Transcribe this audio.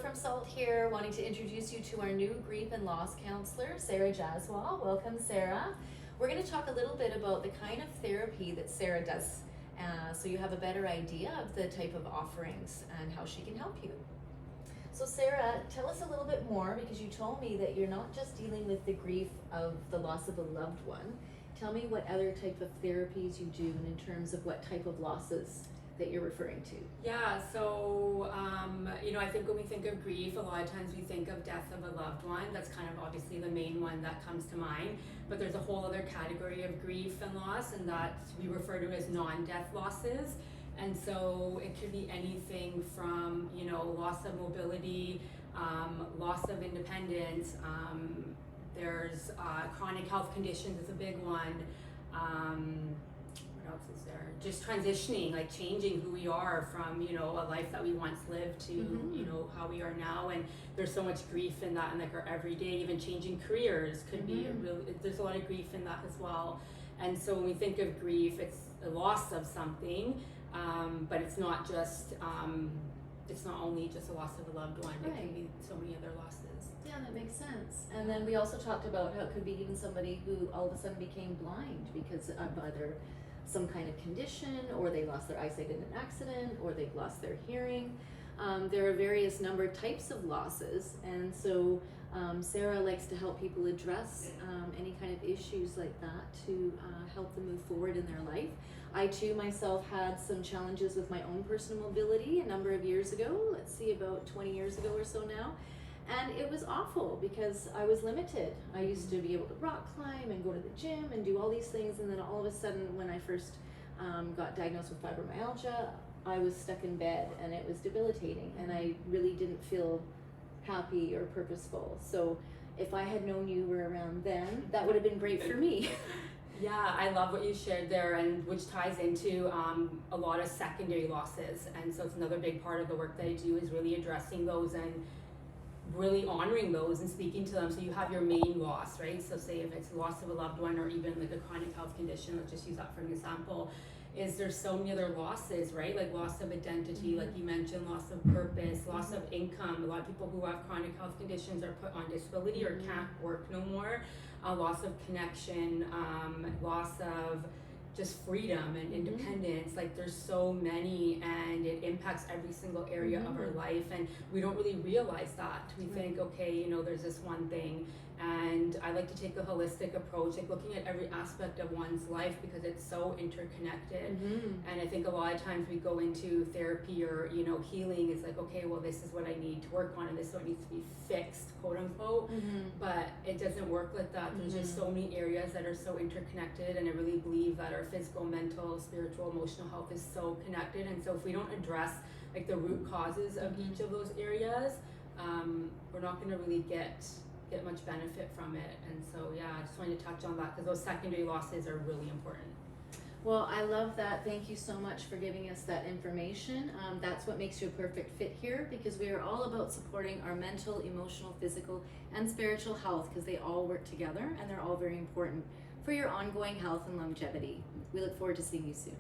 from SALT here, wanting to introduce you to our new grief and loss counselor, Sara Jaswal. Welcome, Sara. We're going to talk a little bit about the kind of therapy that Sara does, so you have a better idea of the type of offerings and how she can help you. So Sara, tell us a little bit more, because you told me that you're not just dealing with the grief of the loss of a loved one. Tell me what other type of therapies you do, and in terms of what type of losses that you're referring to. Yeah, so I think when we think of grief, a lot of times we think of death of a loved one. That's kind of obviously the main one that comes to mind. But there's a whole other category of grief and loss, and that we refer to as non-death losses. And so it could be anything from, loss of mobility, loss of independence. There's chronic health conditions is a big one. What else is there? Just transitioning, like changing who we are from, a life that we once lived to, how we are now. And there's so much grief in that, and like our everyday, even changing careers could be there's a lot of grief in that as well. And so when we think of grief, it's a loss of something, but it's not just, it's not only just a loss of a loved one. Right. It can be so many other losses. Yeah, that makes sense. And then we also talked about how it could be even somebody who all of a sudden became blind because of either some kind of condition, or they lost their eyesight in an accident, or they've lost their hearing. There are various number types of losses, and so Sara likes to help people address any kind of issues like that to help them move forward in their life. I too myself had some challenges with my own personal mobility a number of years ago, about 20 years ago or so now. And it was awful because I was limited. I used to be able to rock climb and go to the gym and do all these things, and then all of a sudden when I first got diagnosed with fibromyalgia, I was stuck in bed and it was debilitating, and I really didn't feel happy or purposeful. So if I had known you were around then, that would have been great for me. Yeah, I love what you shared there, and which ties into a lot of secondary losses. And so it's another big part of the work that I do, is really addressing those and really honoring those and speaking to them. So you have your main loss, right? So say if it's the loss of a loved one, or even like a chronic health condition, let's just use that for an example, is there's so many other losses, right? Like loss of identity, like you mentioned, loss of purpose, loss of income. A lot of people who have chronic health conditions are put on disability or can't work no more. Loss of connection, loss of just freedom and independence. Like there's so many, and it impacts every single area of our life, and we don't really realize that. We think, okay, there's this one thing, and I like to take a holistic approach, like looking at every aspect of one's life, because it's so interconnected. And I think a lot of times we go into therapy or healing, it's like, okay, well, this is what I need to work on, and this is what needs to be fixed, quote unquote. But it doesn't work like that. There's just so many areas that are so interconnected, and I really believe that our physical, mental, spiritual, emotional health is so connected. And so if we don't address like the root causes of each of those areas, we're not going to really get much benefit from it. And so I just wanted to touch on that, because those secondary losses are really important. Well, I love that. Thank you so much for giving us that information. That's what makes you a perfect fit here, because we are all about supporting our mental, emotional, physical, and spiritual health, because they all work together and they're all very important for your ongoing health and longevity. We look forward to seeing you soon.